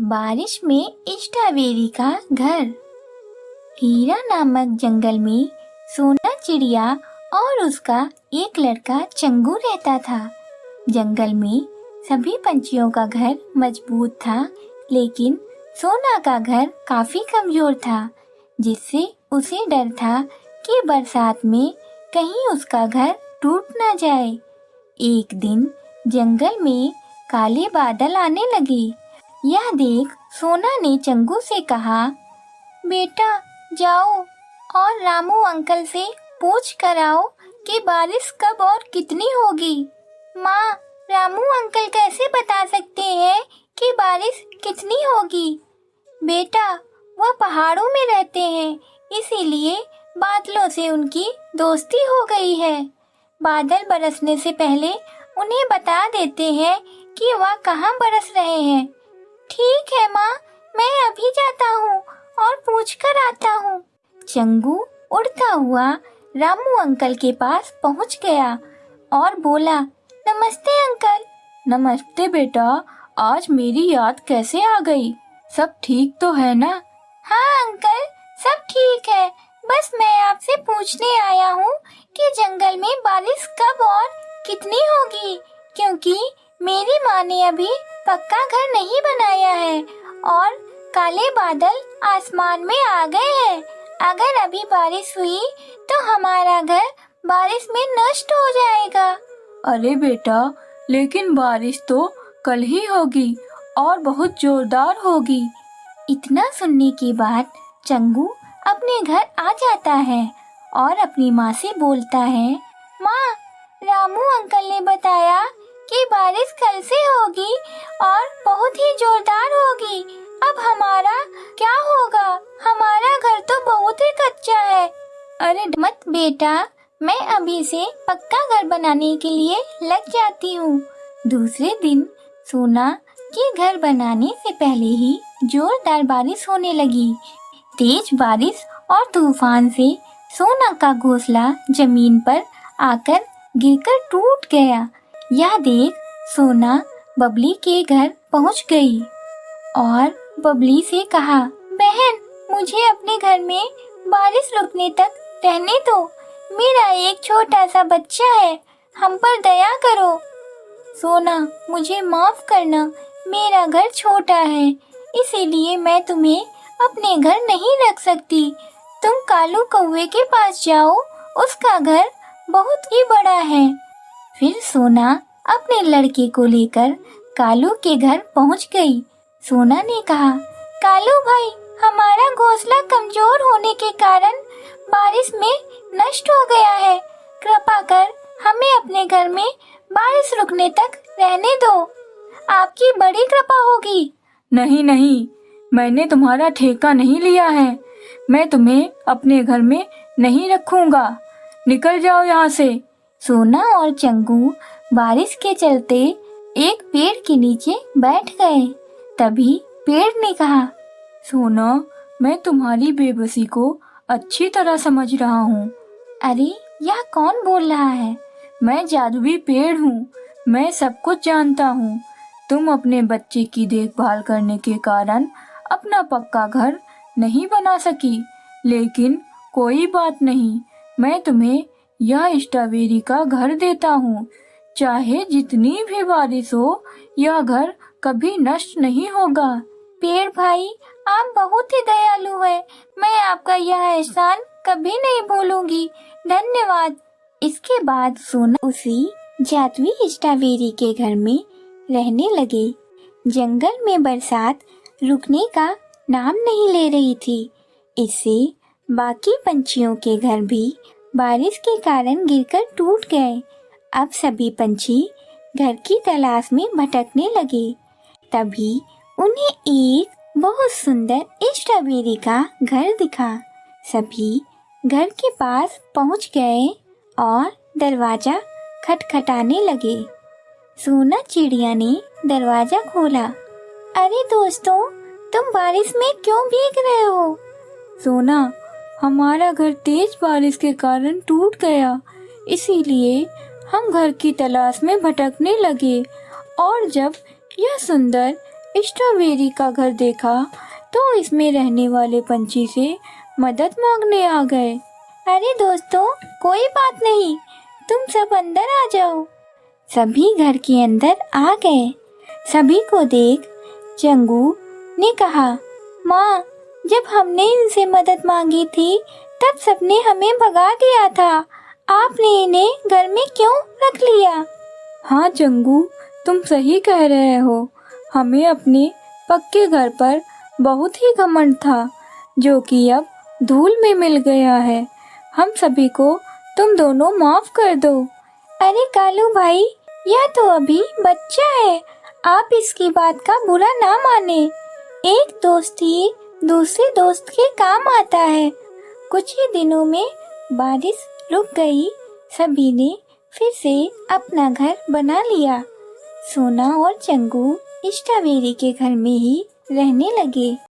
बारिश में स्ट्रॉबेरी का घर। हीरा नामक जंगल में सोना चिड़िया और उसका एक लड़का चंगू रहता था। जंगल में सभी पंछियों का घर मजबूत था, लेकिन सोना का घर काफी कमजोर था, जिससे उसे डर था कि बरसात में कहीं उसका घर टूट न जाए। एक दिन जंगल में काले बादल आने लगे। यह देख सोना ने चंगू से कहा, बेटा जाओ और रामू अंकल से पूछ कर आओ कि बारिश कब और कितनी होगी। माँ, रामू अंकल कैसे बता सकते हैं कि बारिश कितनी होगी? बेटा, वह पहाड़ों में रहते हैं, इसीलिए बादलों से उनकी दोस्ती हो गई है। बादल बरसने से पहले उन्हें बता देते हैं कि वह कहाँ बरस रहे हैं। ठीक है माँ, मैं अभी जाता हूँ और पूछ कर आता हूँ। चंगू उड़ता हुआ रामू अंकल के पास पहुँच गया और बोला, नमस्ते अंकल। नमस्ते बेटा, आज मेरी याद कैसे आ गई? सब ठीक तो है ना? हाँ अंकल, सब ठीक है। बस मैं आपसे पूछने आया हूँ कि जंगल में बारिश कब और कितनी होगी, क्योंकि मेरी माँ ने अभी पक्का घर नहीं बनाया है और काले बादल आसमान में आ गए हैं। अगर अभी बारिश हुई तो हमारा घर बारिश में नष्ट हो जाएगा। अरे बेटा, लेकिन बारिश तो कल ही होगी और बहुत जोरदार होगी। इतना सुनने के बाद चंगू अपने घर आ जाता है और अपनी माँ से बोलता है, माँ, रामू अंकल ने बताया कि बारिश कल से होगी और बहुत ही जोरदार होगी। अब हमारा क्या होगा? हमारा घर तो बहुत ही कच्चा है। अरे मत बेटा, मैं अभी से पक्का घर बनाने के लिए लग जाती हूँ। दूसरे दिन सोना के घर बनाने से पहले ही जोरदार बारिश होने लगी। तेज बारिश और तूफान से सोना का घोंसला जमीन पर आकर गिरकर टूट गया। यह देख सोना बबली के घर पहुंच गई और बबली से कहा, बहन, मुझे अपने घर में बारिश रुकने तक रहने दो। मेरा एक छोटा सा बच्चा है, हम पर दया करो। सोना, मुझे माफ करना, मेरा घर छोटा है, इसीलिए मैं तुम्हें अपने घर नहीं रख सकती। तुम कालू कौवे के पास जाओ, उसका घर बहुत ही बड़ा है। फिर सोना अपने लड़के को लेकर कालू के घर पहुंच गई। सोना ने कहा, कालू भाई, हमारा घोंसला कमजोर होने के कारण बारिश में नष्ट हो गया है। कृपा कर हमें अपने घर में बारिश रुकने तक रहने दो। आपकी बड़ी कृपा होगी। नहीं नहीं, मैंने तुम्हारा ठेका नहीं लिया है। मैं तुम्हें अपने घर में नहीं रखूंगा। निकल जाओ यहाँ से। सोना और चंगू बारिश के चलते एक पेड़ के नीचे बैठ गए। तभी पेड़ ने कहा, सोना, मैं तुम्हारी बेबसी को अच्छी तरह समझ रहा हूँ। अरे, यह कौन बोल रहा है? मैं जादुई पेड़ हूँ, मैं सब कुछ जानता हूँ। तुम अपने बच्चे की देखभाल करने के कारण अपना पक्का घर नहीं बना सकी, लेकिन कोई बात नहीं, मैं तुम्हें यह स्ट्रॉबेरी का घर देता हूँ। चाहे जितनी भी बारिश हो, यह घर कभी नष्ट नहीं होगा। पेड़ भाई, आप बहुत ही दयालु हैं। मैं आपका यह एहसान कभी नहीं भूलूंगी। धन्यवाद। इसके बाद सोना उसी जादुई स्ट्रॉबेरी के घर में रहने लगे। जंगल में बरसात रुकने का नाम नहीं ले रही थी। इससे बाकी पंछियों के घर भी बारिश के कारण गिरकर टूट गए। अब सभी पंछी घर की तलाश में भटकने लगे। तभी उन्हें एक बहुत सुंदर स्ट्रॉबेरी का घर दिखा। सभी घर के पास पहुंच गए और दरवाजा खटखटाने लगे। सोना चिड़िया ने दरवाजा खोला। अरे दोस्तों, तुम बारिश में क्यों भीग रहे हो? सोना, हमारा घर तेज बारिश के कारण टूट गया, इसीलिए हम घर की तलाश में भटकने लगे और जब यह सुंदर स्ट्रॉबेरी का घर देखा तो इसमें रहने वाले पंछी से मदद मांगने आ गए। अरे दोस्तों, कोई बात नहीं, तुम सब अंदर आ जाओ। सभी घर के अंदर आ गए। सभी को देख चंगू ने कहा, माँ, जब हमने इनसे मदद मांगी थी तब सबने हमें भगा दिया था। आपने इन्हें घर में क्यों रख लिया? हाँ चंगू, तुम सही कह रहे हो। हमें अपने पक्के घर पर बहुत ही घमंड था, जो कि अब धूल में मिल गया है। हम सभी को तुम दोनों माफ कर दो। अरे कालू भाई, यह तो अभी बच्चा है, आप इसकी बात का बुरा ना माने। एक दोस्त ही दूसरे दोस्त के काम आता है। कुछ ही दिनों में बारिश रुक गई। सभी ने फिर से अपना घर बना लिया। सोना और चंगू स्ट्रॉबेरी के घर में ही रहने लगे।